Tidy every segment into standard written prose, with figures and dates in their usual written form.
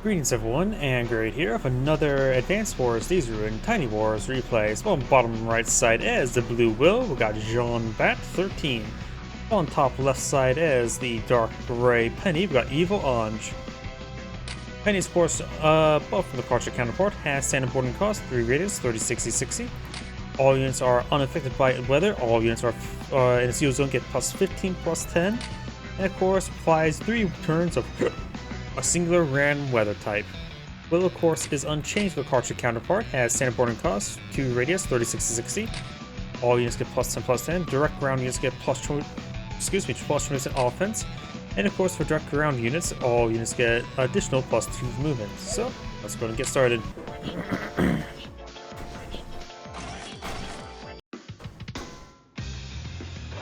Greetings everyone, and Great here with another Advanced Wars, These are in Tiny Wars replays. Well, on the bottom right side is the Blue Will, we got Jeanbat13. On top left side is the Dark Gray Penny, we got EvilAnge. Penny's course, both from the culture counterpart, has standard boarding cost, 3 radius, 30, 60, 60. All units are unaffected by weather, all units are in the seal zone get plus 15, plus 10. And of course, applies 3 turns of a singular random weather type. Will, of course, is unchanged with the cartridge counterpart, has standard boarding cost, 2 radius, 30, 60, 60. All units get plus 10, plus 10. Direct ground units get plus 20% offense. And of course, for direct ground units, all units get additional plus 2 movement. So, let's go and get started.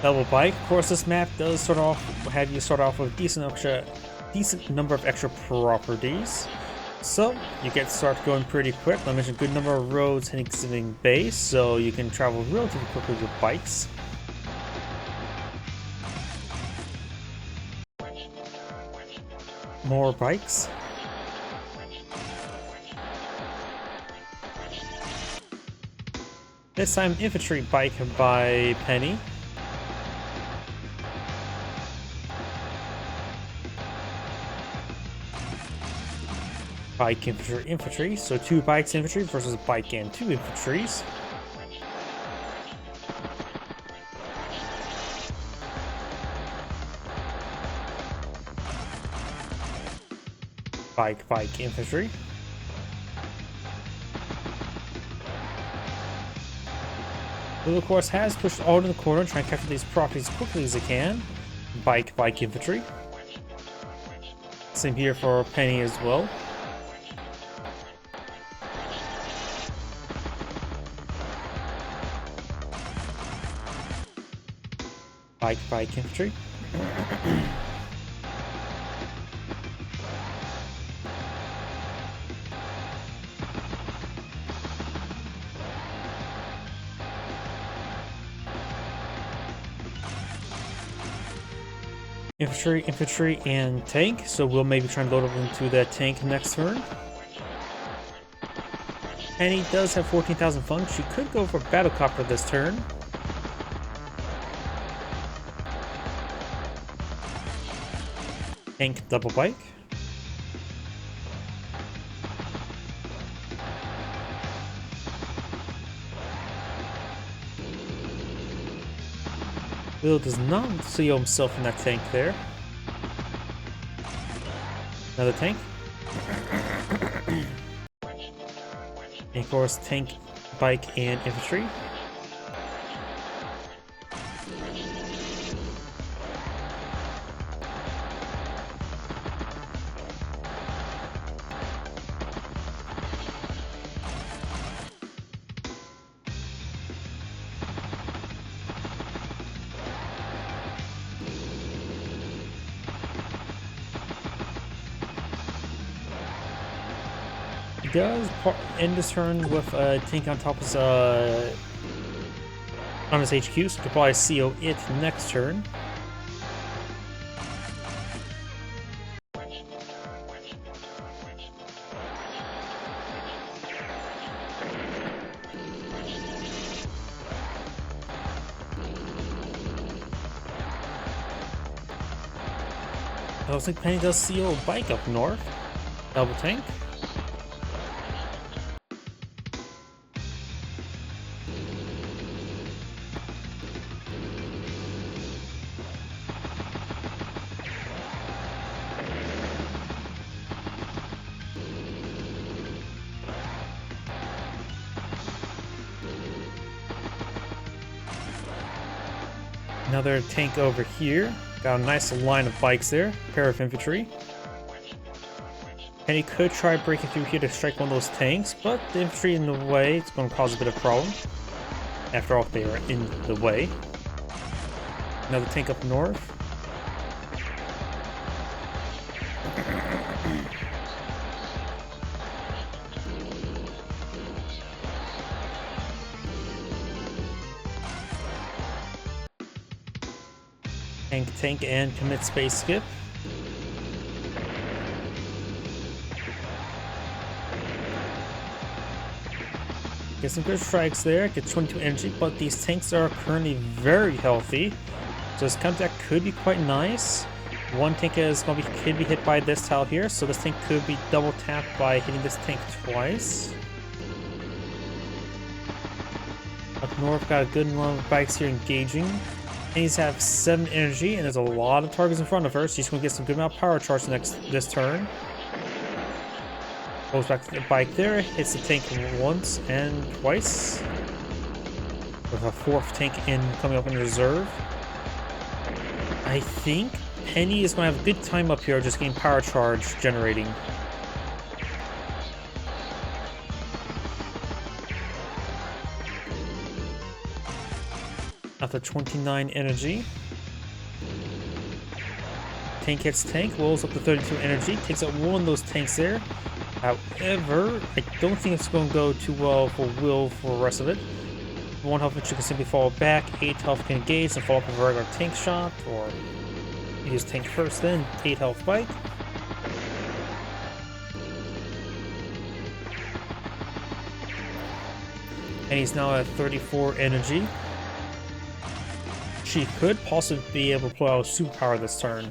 Double bike. Of course, this map does have you start off with decent number of extra properties, so you get start going pretty quick. I mentioned good number of roads and exiting base, so you can travel relatively quickly with bikes. More bikes. This time infantry bike by Penny. Bike infantry, so 2 bikes infantry versus a bike and 2 infantries. Bike infantry. Blue, of course, has pushed all in the corner, trying to capture these properties as quickly as it can. Bike infantry. Same here for Penny as well. Bike infantry. Infantry, and tank. So we'll maybe try and load up into that tank next turn. Penny does have 14,000 funds. She could go for battlecopter this turn. Tank double bike. Will does not see himself in that tank there. Another tank. And of course, tank, bike, and infantry. He does end his turn with a tank on top of on his HQ, so he could probably CO it next turn. I don't think Penny does CO bike up north. Double tank. Another tank over here. Got a nice line of bikes there. Pair of infantry. And he could try breaking through here to strike one of those tanks, but the infantry in the way, it's going to cause a bit of problem. After all, they are in the way. Another tank up north. Tank, and commit space skip. Get some good strikes there, get 22 energy, but these tanks are currently very healthy. So this counter attack could be quite nice. One tank is going to could be hit by this tile here, so this tank could be double tapped by hitting this tank twice. Up north, got a good amount of bikes here engaging. And he's have 7 energy, and there's a lot of targets in front of her, so she's going to get some good amount of power charge this turn. Goes back to the bike there, hits the tank once and twice. With a 4th tank coming up in reserve. I think Penny is going to have a good time up here just getting power charge generating. After 29 energy. Tank hits tank, rolls up to 32 energy, takes out one of those tanks there. However, I don't think it's going to go too well for Will for the rest of it. 1 health which you can simply fall back, 8 health can engage and follow up with a regular tank shot, or use tank first then, 8 health bike. And he's now at 34 energy. She could possibly be able to pull out a superpower this turn.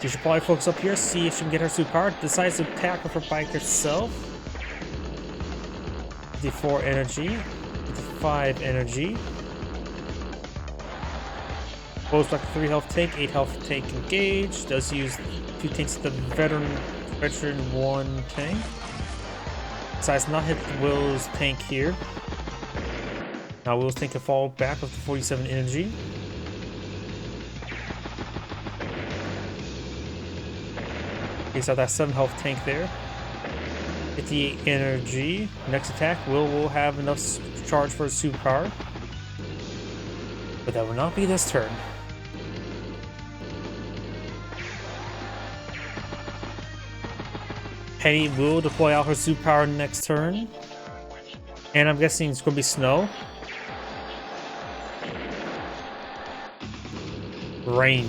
She should probably focus up here, see if she can get her superpower. Decides to attack with her bike herself. 54 energy. 55 energy. Goes back to 3 health tank, 8 health tank engaged. Does use 2 tanks at the veteran 1 tank. Decides not hit Will's tank here. Now Will's tank can fall back with the 47 energy. Okay, so that 7 health tank there. 58 energy. Next attack, will have enough charge for his superpower. But that will not be this turn. Penny will deploy out her superpower next turn. And I'm guessing it's going to be snow. Rain.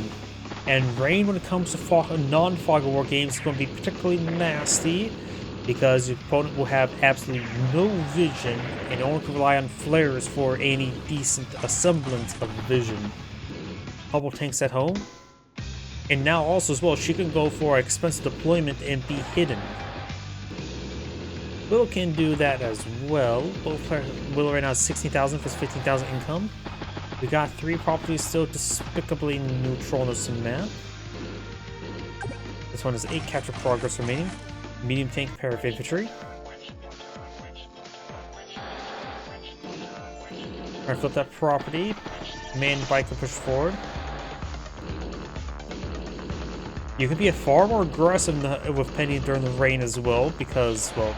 And rain, when it comes to non-fog of war games, is going to be particularly nasty because your opponent will have absolutely no vision and only can rely on flares for any decent semblance of vision. Couple tanks at home. And now also as well, she can go for expensive deployment and be hidden. Will can do that as well. Will right now is 16,000 for his 15,000 income. We got 3 properties still despicably neutral on this map. This one is 8 capture progress remaining. Medium tank, pair of infantry. Alright, flip that property. Man bike will push forward. You can be far more aggressive with Penny during the rain as well because, well,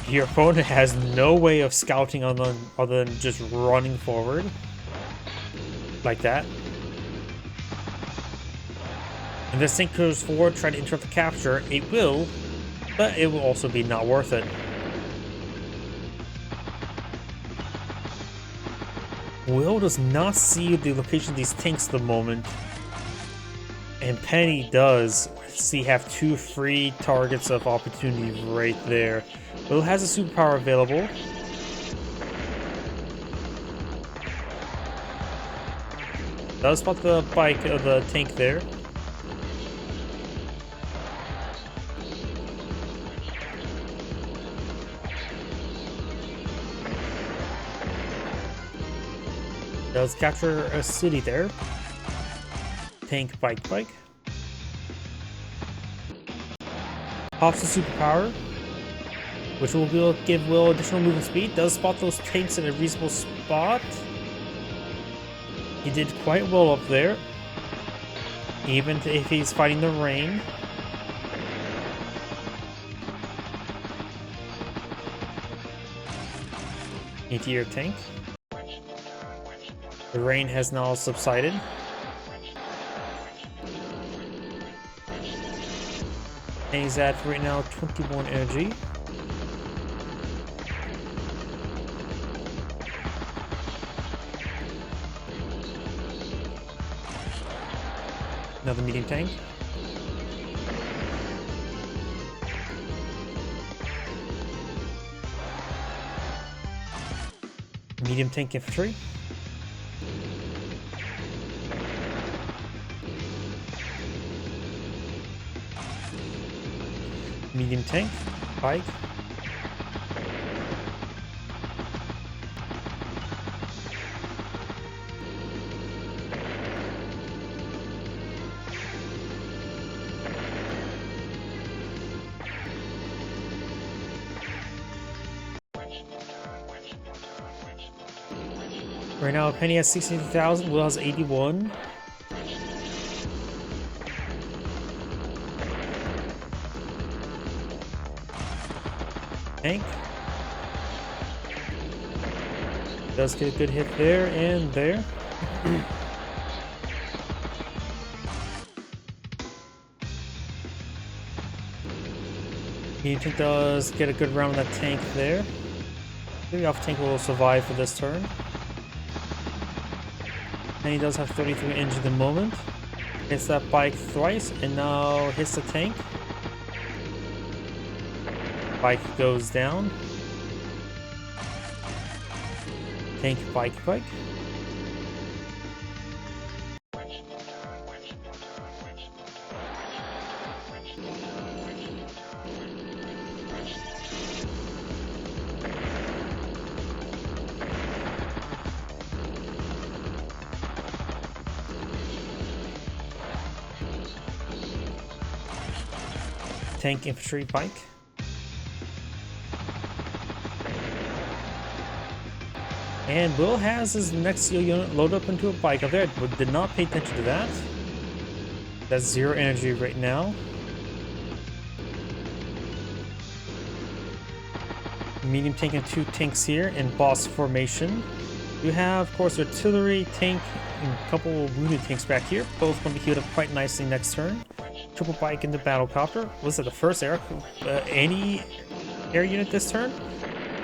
your opponent has no way of scouting other than just running forward. Like that. And this tank goes forward, try to interrupt the capture. It will, but it will also be not worth it. Will does not see the location of these tanks at the moment. And Penny does have 2 free targets of opportunity right there. Will has a superpower available. Does spot the bike of the tank there. Does capture a city there. Tank, bike. Pops the superpower, which will give Will additional movement speed. Does spot those tanks in a reasonable spot. He did quite well up there, even if he's fighting the rain. Anti-air tank. The rain has now subsided. And he's at right now 21 energy. Another medium tank. Medium tank infantry. Medium tank, bike. Right now, Penny has 60,000, Will has 81. Tank. Does get a good hit there and there. Agent does get a good round on that tank there. Maybe off tank will survive for this turn. And he does have 33 injured at the moment. Hits that bike thrice and now hits the tank. Bike goes down. Tank, bike. Tank, infantry, bike. And Will has his next seal unit load up into a bike up there, but did not pay attention to that. That's 0 energy right now. Medium tank and 2 tanks here in boss formation. You have, of course, artillery, tank, and a couple of wounded tanks back here. Both going to be healed up quite nicely next turn. Triple bike in the battlecopter. Was it the first any air unit this turn?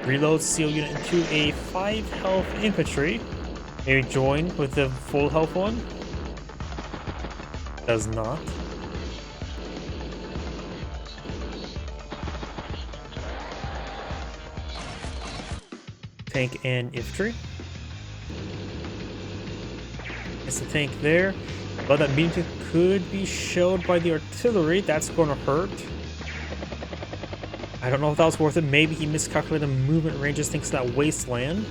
Reloads seal unit into a 5 health infantry. Maybe join with the full health one. Does not. Tank and infantry. It's the tank there. But that medium tank could be shelled by the artillery. That's going to hurt. I don't know if that was worth it. Maybe he miscalculated the movement ranges thanks to that wasteland.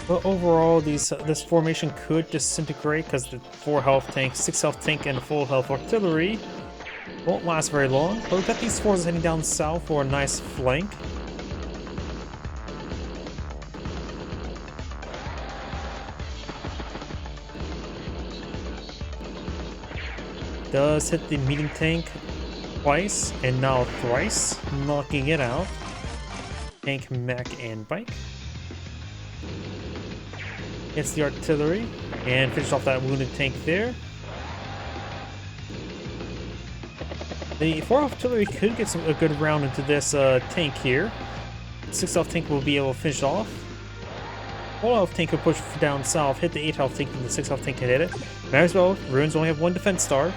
But overall, this formation could disintegrate because the 4 health tank, 6 health tank, and full health artillery won't last very long. But we've got these forces heading down south for a nice flank. Does hit the medium tank twice and now thrice, knocking it out. Tank, mech, and bike. Hits the artillery and finish off that wounded tank there. The 4 artillery could get a good round into this tank here. 6 health tank will be able to finish off. 4 health tank could push down south, hit the 8 health tank, and the 6 health tank can hit it. Might as well. Ruins only have 1 defense star.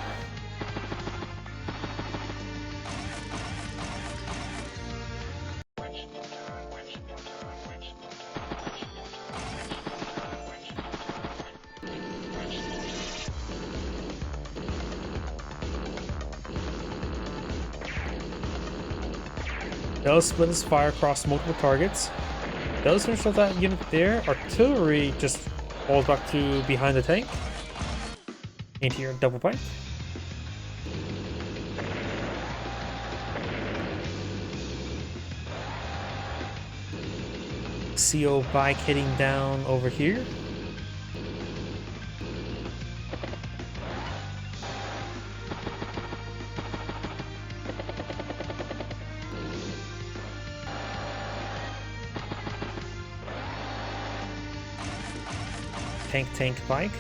Does split his fire across multiple targets. Does finish off that unit there. Artillery just falls back to behind the tank. Into your double bike. CO bike hitting down over here. Tank, bike.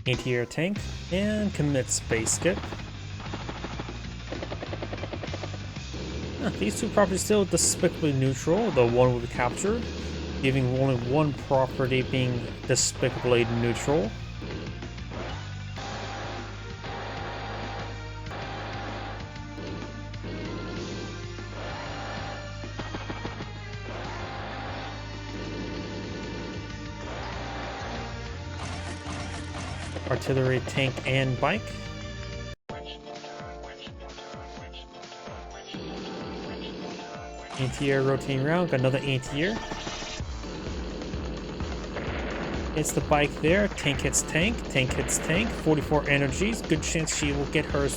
Anti-air tank, and commit space skip. These two properties still despicably neutral, the one will be captured, leaving only one property being despicably neutral. Artillery, tank, and bike. Anti-air rotating around, got another anti-air. Hits the bike there, tank hits tank, tank hits tank, 44 energies, good chance she will get her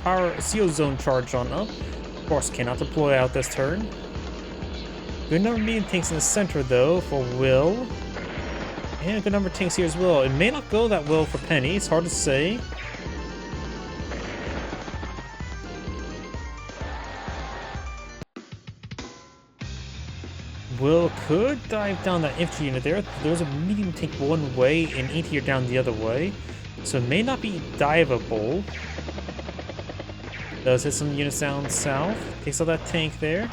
power CO zone charge on up. Of course, cannot deploy out this turn. Good number of medium tanks in the center though for Will. And a good number of tanks here as well. It may not go that well for Penny, it's hard to say. Will could dive down that infantry unit there. There's a medium tank one way and anti-air down the other way. So it may not be diveable. Does hit some units down south. Takes out that tank there.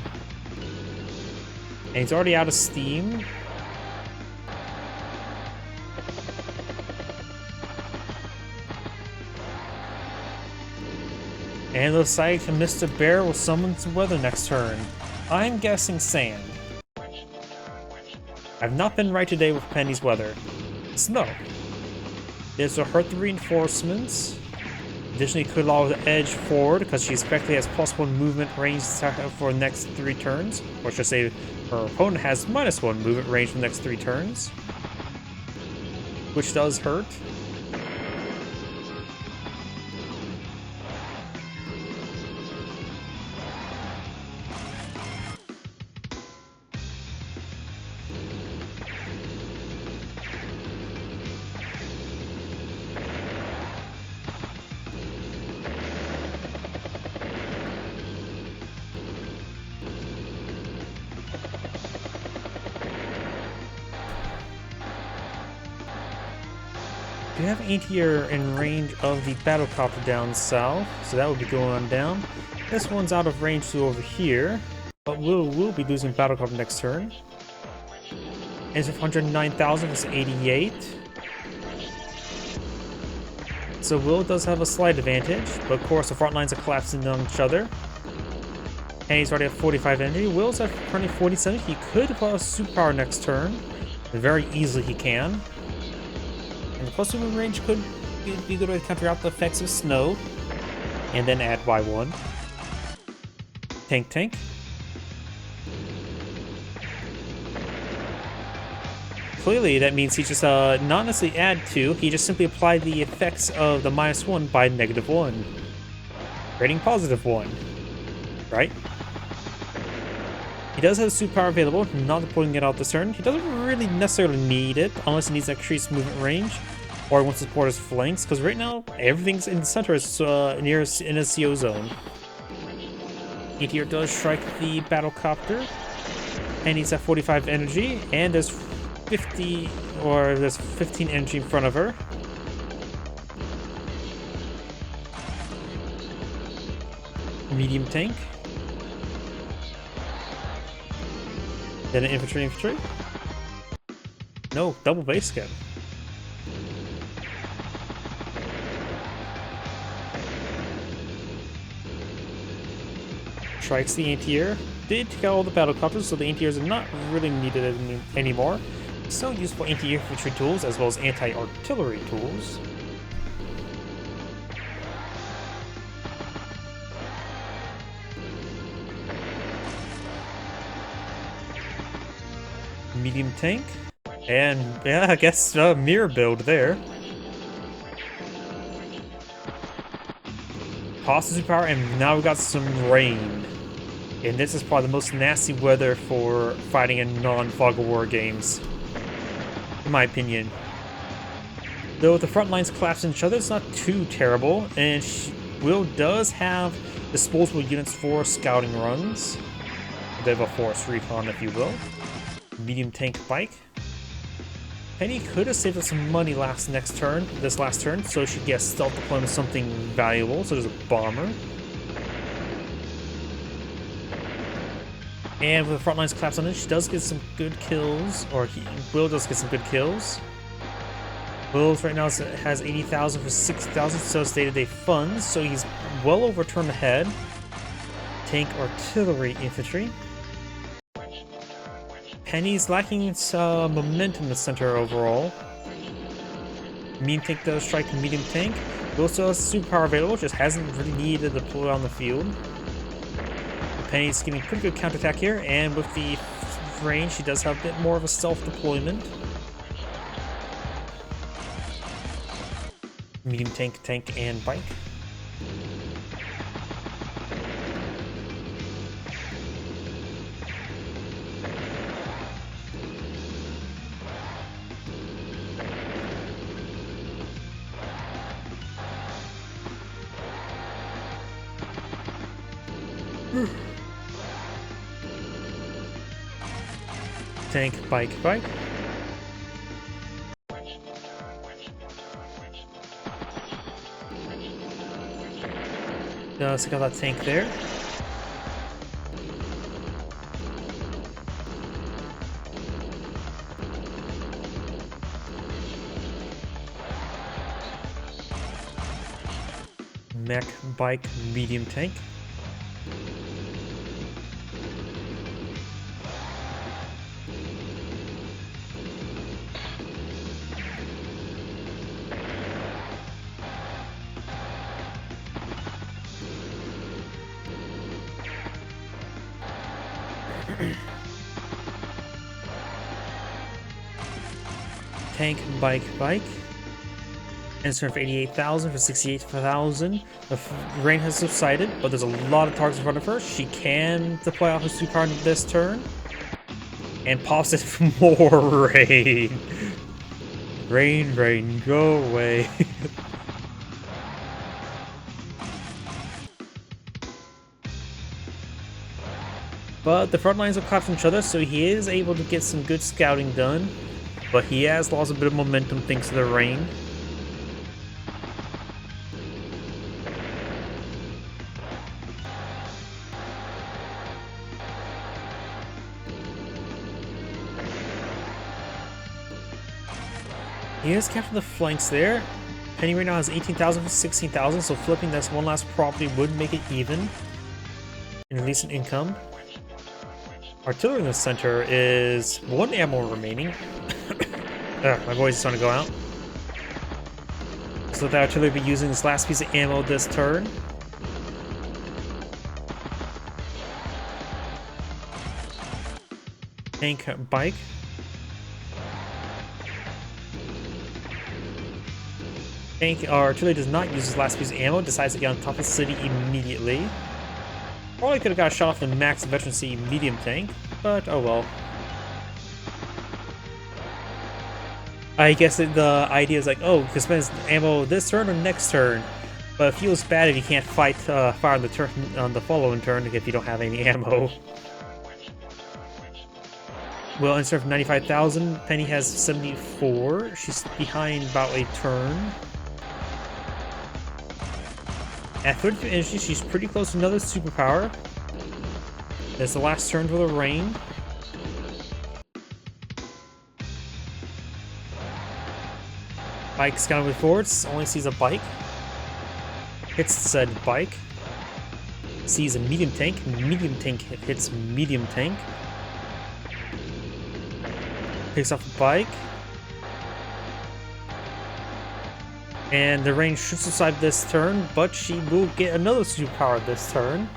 And he's already out of steam. And looks like Mr. Bear will summon some weather next turn. I'm guessing sand. I've not been right today with Penny's weather. Snow. There's a hurt the reinforcements. Additionally, could allow the edge forward because she effectively has +1 movement range for the next 3 turns. Or should I say, her opponent has -1 movement range for the next 3 turns. Which does hurt. We have anti-air in range of the battlecopter down south, so that will be going on down. This one's out of range to over here, but we'll be losing battlecopter next turn. It's 109,000 versus 88. So Will does have a slight advantage, but of course the front lines are collapsing on each other. And he's already at 45 energy. Will's at currently 47. He could deploy a superpower next turn. Very easily he can. And the plus movement range could be a good way to counter out the effects of snow. And then add Y1. Tank, tank. Clearly that means he just not necessarily add 2, he just simply applied the effects of the -1 by -1. Creating +1. Right? He does have a superpower available, not deploying it out this turn. He doesn't really necessarily need it, unless he needs to increase movement range, or he wants to support his flanks, because right now, everything's in the center is near in a CO zone. Meteor does strike the battlecopter, and he's at 45 energy, and there's 15 energy in front of her. Medium tank. Then an infantry. No, double base skip. Strikes the anti-air. Did take out all the battlecopters, so the anti-airs are not really needed anymore. Still useful anti-infantry tools as well as anti-artillery tools. Medium tank, and yeah, I guess mirror build there. Toss the superpower, and now we got some rain. And this is probably the most nasty weather for fighting in non-Fog of War games, in my opinion. Though the front lines collapse each other, it's not too terrible, and Will does have disposable units for scouting runs. A bit of a force recon, if you will. Medium tank bike. Penny could have saved us some money this last turn, so she gets stealth deployment something valuable, so there's a bomber. And with the front lines collapse on it, she does get some good kills, or Will does get some good kills. Will's right now has 80,000 for 60,000, so it's day-to-day funds, so he's well over a turn ahead. Tank artillery infantry. Penny's lacking some momentum in the center overall. Medium tank does strike medium tank. Will still has superpower available, just hasn't really needed to deploy on the field. Penny's getting pretty good counterattack here, and with the range, she does have a bit more of a stealth deployment. Medium tank, and bike. Tank, bike. So got that tank there. Mech, bike, medium tank. Tank, bike. Insert for 88,000 for 68,000. The rain has subsided, but there's a lot of targets in front of her. She can deploy out her superpower this turn. And pops it for more rain. Rain, go away. But the front lines will collapse on each other, so he is able to get some good scouting done. But he has lost a bit of momentum thanks to the rain. He has captured the flanks there. Penny right now has 18,000 for 16,000, so flipping this one last property would make it even. And release an income. Artillery in the center is 1 ammo remaining. My voice is starting to go out. So the artillery will be using this last piece of ammo this turn. Tank, bike. Tank artillery does not use his last piece of ammo, decides to get on top of the city immediately. Probably could have got a shot off the max veterancy medium tank, but oh well. I guess the idea is like, oh, you can spend ammo this turn or next turn, but it feels bad if you can't fire on the following turn if you don't have any ammo. Well, insert for 95,000. Penny has 74. She's behind about a turn. At 32 energy, she's pretty close to another superpower. It's the last turn for the rain. Bike's gonna move forward, only sees a bike. Hits said bike. Sees a medium tank hits medium tank. Picks up the bike. And the rain should subside this turn, but she will get another superpower this turn.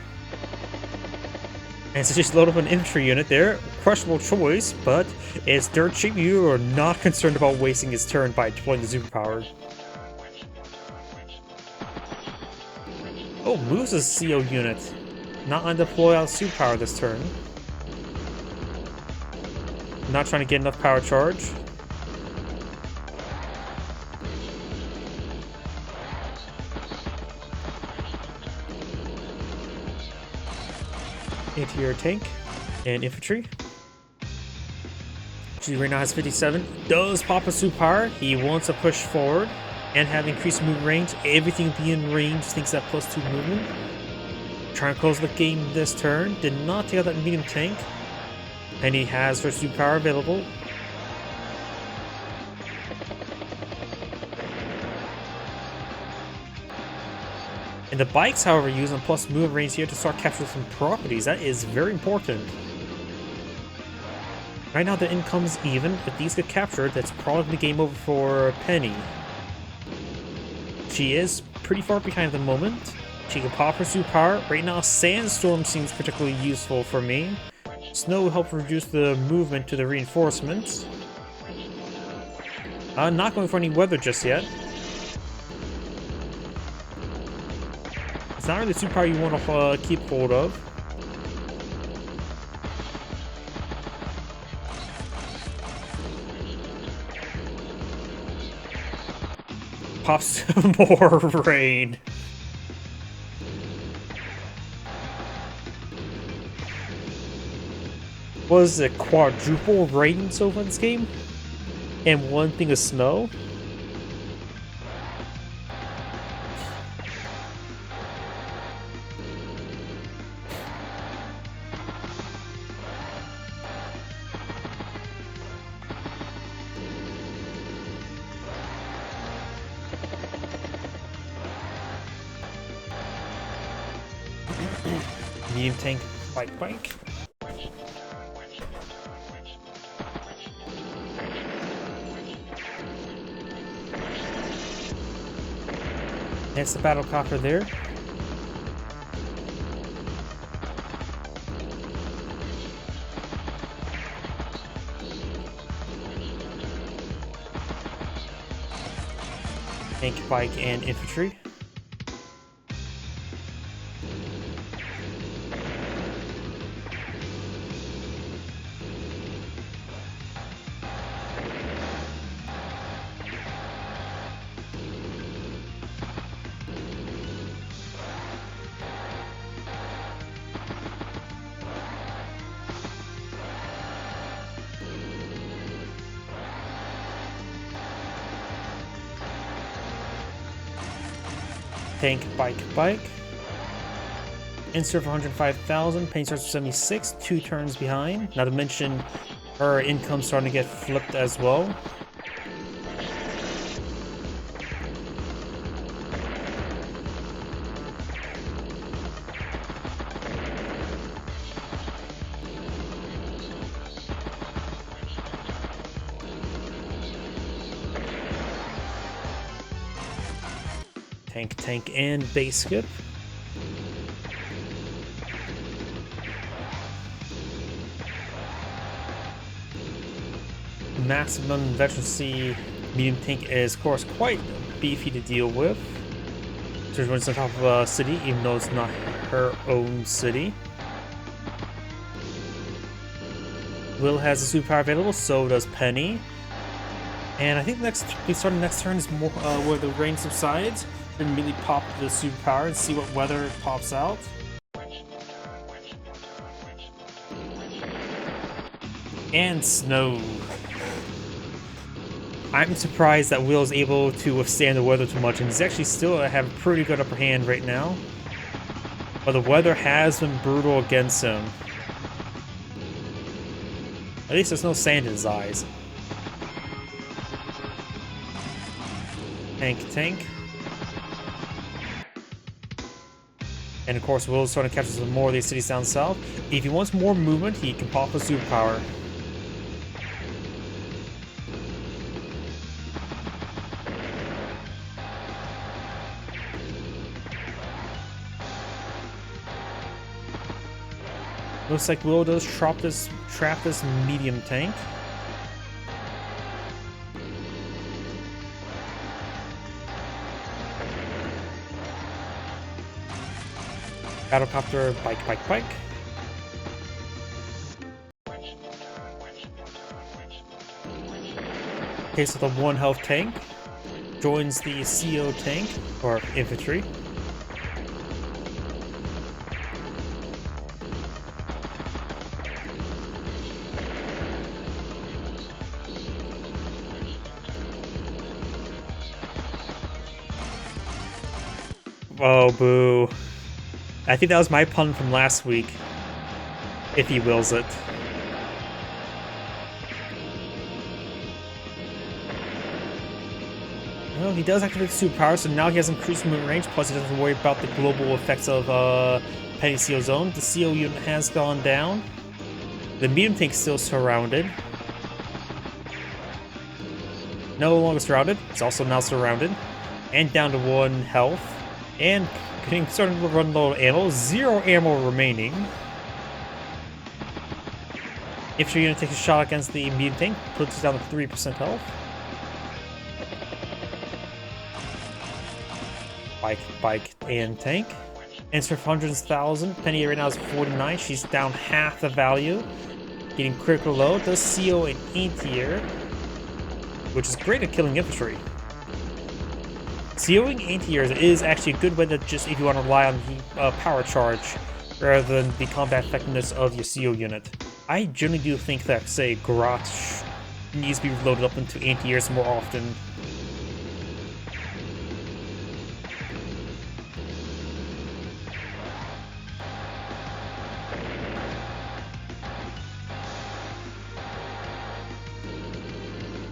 And so just load up an infantry unit there. Questionable choice, but it's dirt cheap. You are not concerned about wasting his turn by deploying the superpower. Oh, moves a CO unit. Not on deploy out superpower this turn. Not trying to get enough power charge. Anti-air tank and infantry. He right now has 57. Does pop a superpower. He wants to push forward and have increased movement range. Everything being range thinks that +2 movement. Trying to close the game this turn. Did not take out that medium tank. And he has her superpower available. And the bikes, however, use a plus move range here to start capturing some properties. That is very important. Right now the income's even. If these get captured, that's probably game over for Penny. She is pretty far behind at the moment. She can pop her superpower. Right now, Sandstorm seems particularly useful for me. Snow will help reduce the movement to the reinforcements. Not going for any weather just yet. It's not really a superpower you want to keep hold of. Pops more rain. Was it quadruple rain so far in this game? And one thing of snow? Medium tank bike. That's the battle copter there. Tank, bike, and infantry. Tank, bike. Insert for 105,000. Penny starts for 76. 2 turns behind. Not to mention her income starting to get flipped as well. Tank, and base skip. Maximum veterancy medium tank is, of course, quite beefy to deal with. So she's running on top of a city, even though it's not her own city. Will has a superpower available, so does Penny. And I think starting next turn is more where the rain subsides. And immediately pop the superpower and see what weather pops out. And snow. I'm surprised that Will is able to withstand the weather too much, and he's actually still have a pretty good upper hand right now. But the weather has been brutal against him. At least there's no sand in his eyes. Tank. And of course, Will is starting to capture some more of these cities down south. If he wants more movement, he can pop a superpower. Looks like Will does trap this medium tank. Battlecopter, bike. Okay, so the 1 health tank joins the CO tank, or infantry. Oh, boo. I think that was my pun from last week. If he wills it. Well, he does activate the superpower, so now he has increased movement range, plus he doesn't have to worry about the global effects of Penny CO Zone. The CO unit has gone down. The medium tank's still surrounded. No longer surrounded. It's also now surrounded. And down to 1 health. And starting to run low ammo. 0 ammo remaining. If you're going to take a shot against the medium tank, puts it down to 3% health. Bike, and tank. Answer for hundreds of thousands. Penny right now is 49. She's down half the value. Getting critical low. Does CO an anti-air, which is great at killing infantry. COing anti-airs is actually a good way to just, if you want to rely on the power charge rather than the combat effectiveness of your CO unit. I generally do think that, say, Garrosh needs to be loaded up into anti-airs more often.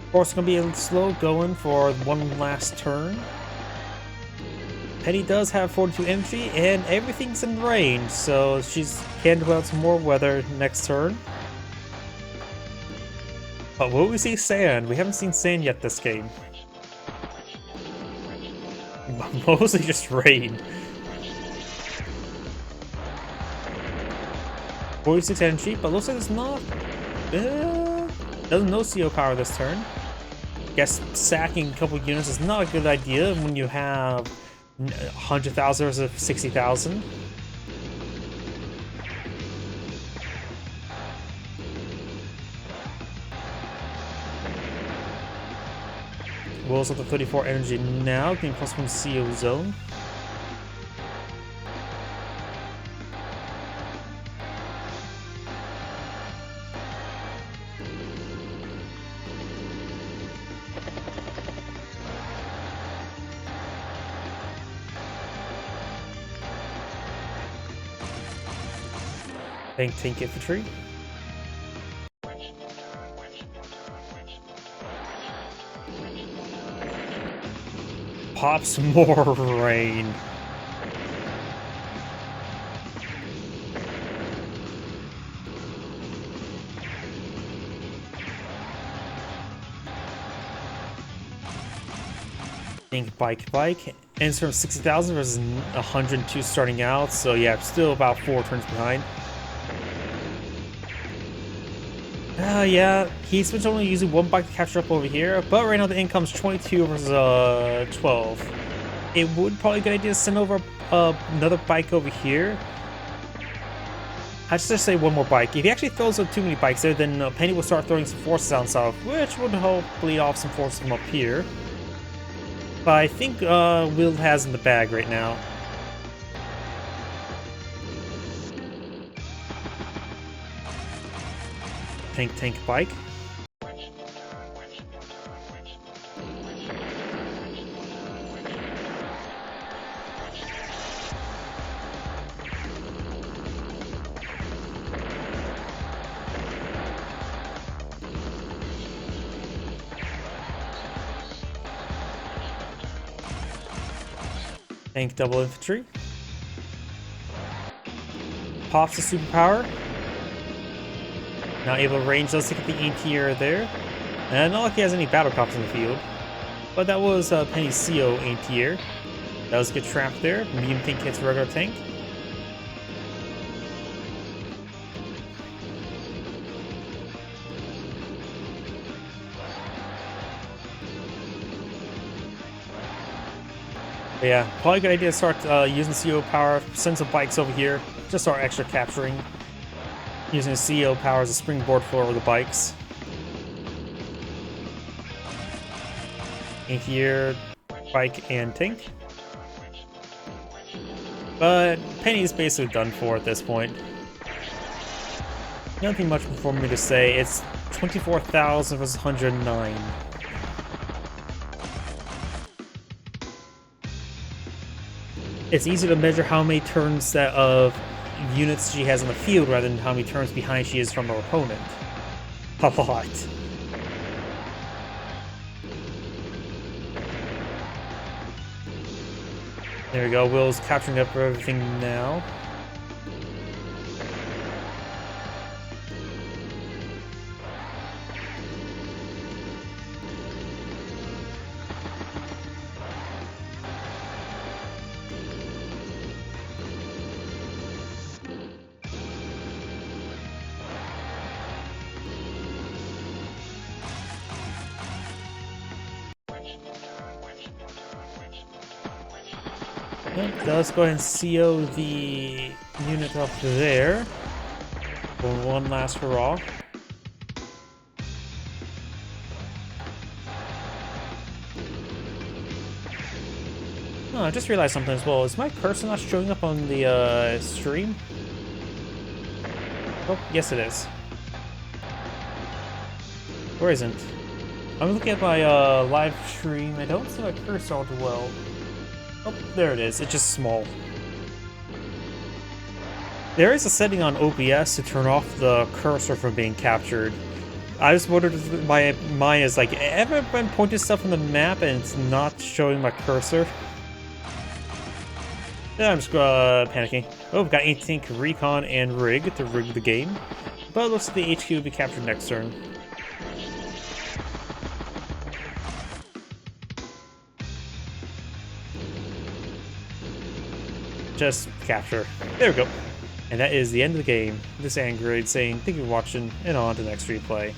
Of course, it's going to be a slow going for one last turn. Penny does have 42 energy, and everything's in range, so she's can develop some more weather next turn. But will we see sand? We haven't seen sand yet this game. Mostly just rain. 46 energy, but looks like it's not... doesn't know CO power this turn. Guess sacking a couple units is not a good idea when you have 100,000 versus 60,000. Will's up to 34 energy now, getting plus 1 CO zone. Tank infantry. Pops more rain. Bike. And it's from 60,000 versus 102 starting out, so yeah, still about 4 turns behind. Yeah, he's been only using 1 bike to catch up over here, but right now the income's 22 versus 12. It would probably be a good idea to send over another bike over here. I'd just say 1 more bike. If he actually throws too many bikes there, then Penny will start throwing some forces down south, which would help bleed off some forces from up here. But I think Will has in the bag right now. Tank, bike. Tank double infantry. Pops the superpower. Now able to range those to get the anti-air there. And not like he has any battle cops in the field. But that was Penny's CO anti-air. That was a good trap there. Medium tank hits regular tank. But yeah, probably a good idea to start using CO power. Send some bikes over here. Just start extra capturing. Using CO power as a springboard for the bikes. Anti-air, bike, and tank. But Penny's basically done for at this point. Nothing much for me to say. It's 24,000 versus 109. It's easy to measure how many turns that of units she has on the field rather than how many turns behind she is from her opponent. A lot. There we go, Will's capturing up everything now. Let's go ahead and CO the unit up there. For one last hurrah. Oh, I just realized something as well. Is my cursor not showing up on the stream? Oh, yes it is. Or isn't? I'm looking at my live stream. I don't see my cursor all too well. Oh, there it is. It's just small. There is a setting on OBS to turn off the cursor from being captured. I just wondered if mine is like, ever been pointing stuff on the map and it's not showing my cursor? Yeah, I'm just panicking. Oh, we've got 18 recon and rig to rig the game. But it looks like the HQ will be captured next turn. Just capture. There we go. And that is the end of the game. This Android saying thank you for watching and on to the next replay.